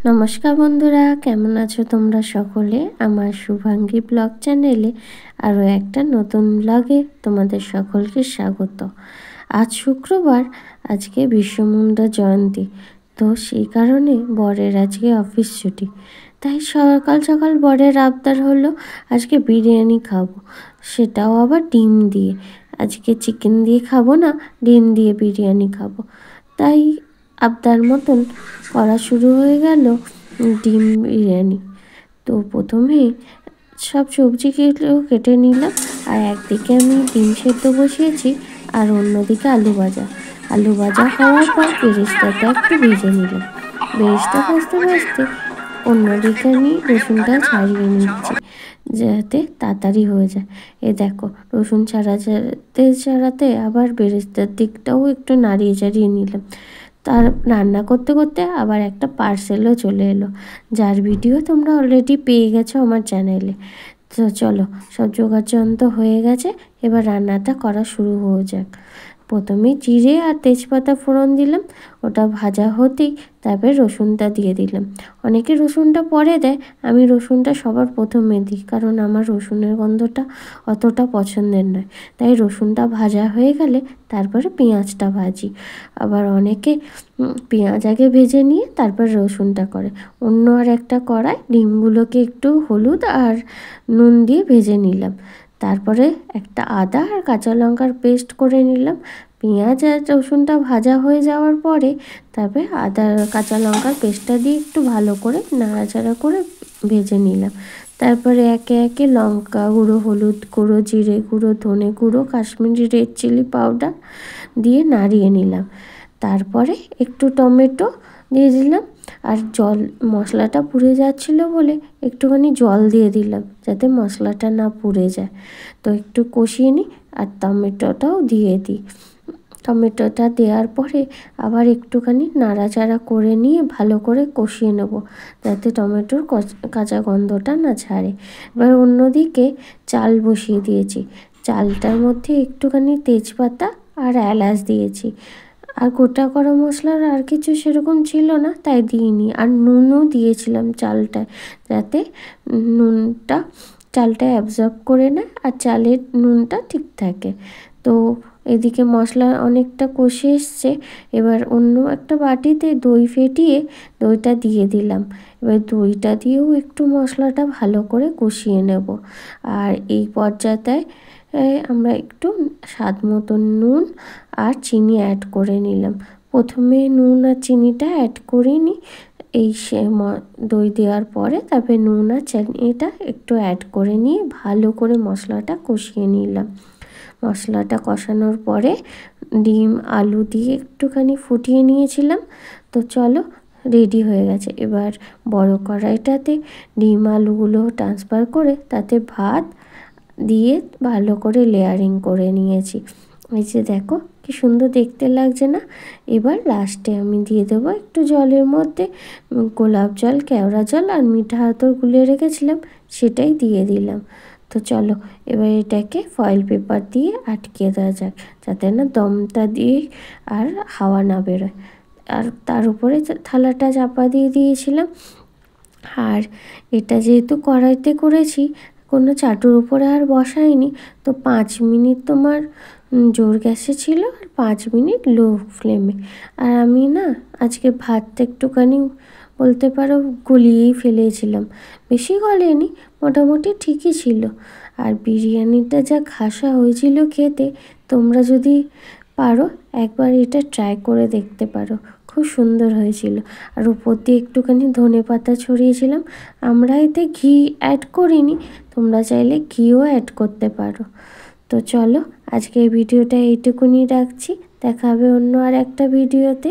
নমস্কার বন্ধুরা, কেমন আছো তোমরা সকলে? আমার শুভাঙ্গী ব্লগ চ্যানেলে আরও একটা নতুন ব্লগে তোমাদের সকলকে স্বাগত। আজ শুক্রবার, আজকে বিশ্বমুন্ডা জয়ন্তী, তো সেই কারণে বরের আজকে অফিস ছুটি। তাই সকাল সকাল বরের আবদার হলো আজকে বিরিয়ানি খাবো, সেটাও আবার ডিম দিয়ে। আজকে চিকেন দিয়ে খাবো না, ডিম দিয়ে বিরিয়ানি খাবো। তাই আবদার মতন করা শুরু হয়ে গেল ডিম বিরিয়ানি। তো প্রথমে সব সবজিগুলো কেটে নিলাম, আর একদিকে আমি ডিম সেদ্ধ বসিয়েছি, আর অন্যদিকে আলু ভাজা হওয়ার পর বেরেস্তাটা একটু ভেজে নিলাম। বেরেস্তা ভাজতে ভাজতে অন্যদিকে আমি রসুনটা ছাড়িয়ে নিচ্ছি, যাতে তাড়াতাড়ি হয়ে যায়। দেখো, রসুন ছাড়াতে আবার বেরেস্তার দিকটাও একটু নাড়িয়ে চাড়িয়ে নিলাম। তার রান্না করতে করতে আবার একটা পার্সেলও চলে এলো, যার ভিডিও তোমরা অলরেডি পেয়ে গেছো আমার চ্যানেলে। তো চলো, সব জোগাড়যন্ত্র হয়ে গেছে, এবার রান্নাটা করা শুরু হয়ে যাক। প্রথমে জিরে আর তেজপাতা ফোড়ন দিলাম, ওটা ভাজা হতেই তারপরে রসুনটা দিয়ে দিলাম। অনেকে রসুনটা পরে দেয়, আমি রসুনটা সবার প্রথমে দিই, কারণ আমার রসুনের গন্ধটা অতটা পছন্দের নয়। তাই রসুনটা ভাজা হয়ে গেলে তারপরে পেঁয়াজটা ভাজি। আবার অনেকে পেঁয়াজ আগে ভেজে নিয়ে তারপর রসুনটা করে। অন্য আর একটা কড়াই ডিমগুলোকে একটু হলুদ আর নুন দিয়ে ভেজে নিলাম। তারপরে একটা আদা আর কাঁচা লঙ্কার পেস্ট করে নিলাম। পেঁয়াজ আর রসুনটা ভাজা হয়ে যাওয়ার পরে তারপরে আদা কাঁচা লঙ্কার পেস্টটা দিয়ে একটু ভালো করে নাড়াচাড়া করে ভেজে নিলাম। তারপরে একে একে লঙ্কা গুঁড়ো, হলুদ গুঁড়ো, জিরে গুঁড়ো, ধনে গুঁড়ো, কাশ্মীরি রেড চিলি পাউডার দিয়ে নাড়িয়ে নিলাম। তারপরে একটু টমেটো দিয়ে দিলাম, আর মশলাটা পুড়ে যাচ্ছিলো বলে একটুখানি জল দিয়ে দিলাম, যাতে মশলাটা না পুড়ে যায়। তো একটু কষিয়ে নিই, আর টমেটোটাও দিয়ে দিই। টমেটোটা দেওয়ার পরে আবার একটুখানি নাড়াচাড়া করে নিয়ে ভালো করে কষিয়ে নেব, যাতে টমেটোর কাঁচা গন্ধটা না ছাড়ে। এবার অন্যদিকে চাল বসিয়ে দিয়েছি। চালটার মধ্যে একটুখানি তেজপাতা আর এলাচ দিয়েছি, আর গোটা গরম মশলার আর কিছু সেরকম ছিল না, তাই দিইনি। আর নুনও দিয়েছিলাম চালটায়, যাতে চালটা অ্যাবজর্ব করে নেয় আর চালের নুনটা ঠিক থাকে। তো এদিকে মশলা অনেকটা কষে এসছে। এবার অন্য একটা বাটিতে দই ফেটিয়ে দইটা দিয়ে দিলাম। এবার দইটা দিয়েও একটু মশলাটা ভালো করে কষিয়ে নেব। আর এই পর্যায়ে আমরা একটু স্বাদ মতন নুন আর চিনি অ্যাড করে নিলাম। প্রথমে নুন আর চিনিটা অ্যাড করিনি, দই দেওয়ার পরে তারপরে নুন আর চিনিটা একটু অ্যাড করে নিয়ে ভালো করে মশলাটা কষিয়ে নিলাম। মশলাটা কষানোর পরে ডিম আলু দিয়ে একটুখানি ফুটিয়ে নিয়েছিলাম। তো চলো, রেডি হয়ে গেছে। এবার বড় কড়াইটাতে ডিম আলুগুলো ট্রান্সফার করে তাতে ভাত দিয়ে ভালো করে লেয়ারিং করে নিয়েছি। এই যে দেখো, কি সুন্দর দেখতে লাগছে না? এবার লাস্টে আমি দিয়ে দেবো একটু জলের মধ্যে গোলাপ জল, কেওড়া জল আর মিঠা আতর গুলিয়ে রেখেছিলাম, সেটাই দিয়ে দিলাম। তো চলো, এবার এটাকে ফয়েল পেপার দিয়ে আটকে দেওয়া যাক, যাতে না দমটা দিয়ে আর হাওয়া না বেরোয়। আর তার উপরে থালাটা চাপা দিয়ে দিয়েছিলাম। আর এটা যেহেতু কড়াইতে করেছি, কোনো চাটুর উপরে আর বসাইনি, তো 5 মিনিট তোমার জোর গ্যাসে ছিল আর 5 মিনিট লো ফ্লেমে। আর আমি না আজকে ভাতটা একটুখানি বলতে পারো গলিয়েই ফেলেছিলাম, বেশি গলেনি, মোটামুটি ঠিকই ছিল। আর বিরিয়ানিটা যা খাসা হয়েছিল খেতে, তোমরা যদি পারো একবার এটা ট্রাই করে দেখতে পারো, খুব সুন্দর হয়েছিল। আর উপর দিয়ে একটুখানি ধনেপাতা ছড়িয়েছিলাম। আমরা এতে ঘি অ্যাড করিনি, তোমরা চাইলে ঘিও অ্যাড করতে পারো। তো চলো, আজকে এই ভিডিওটা এইটুকুনি রাখছি, দেখা হবে অন্য আর একটা ভিডিওতে।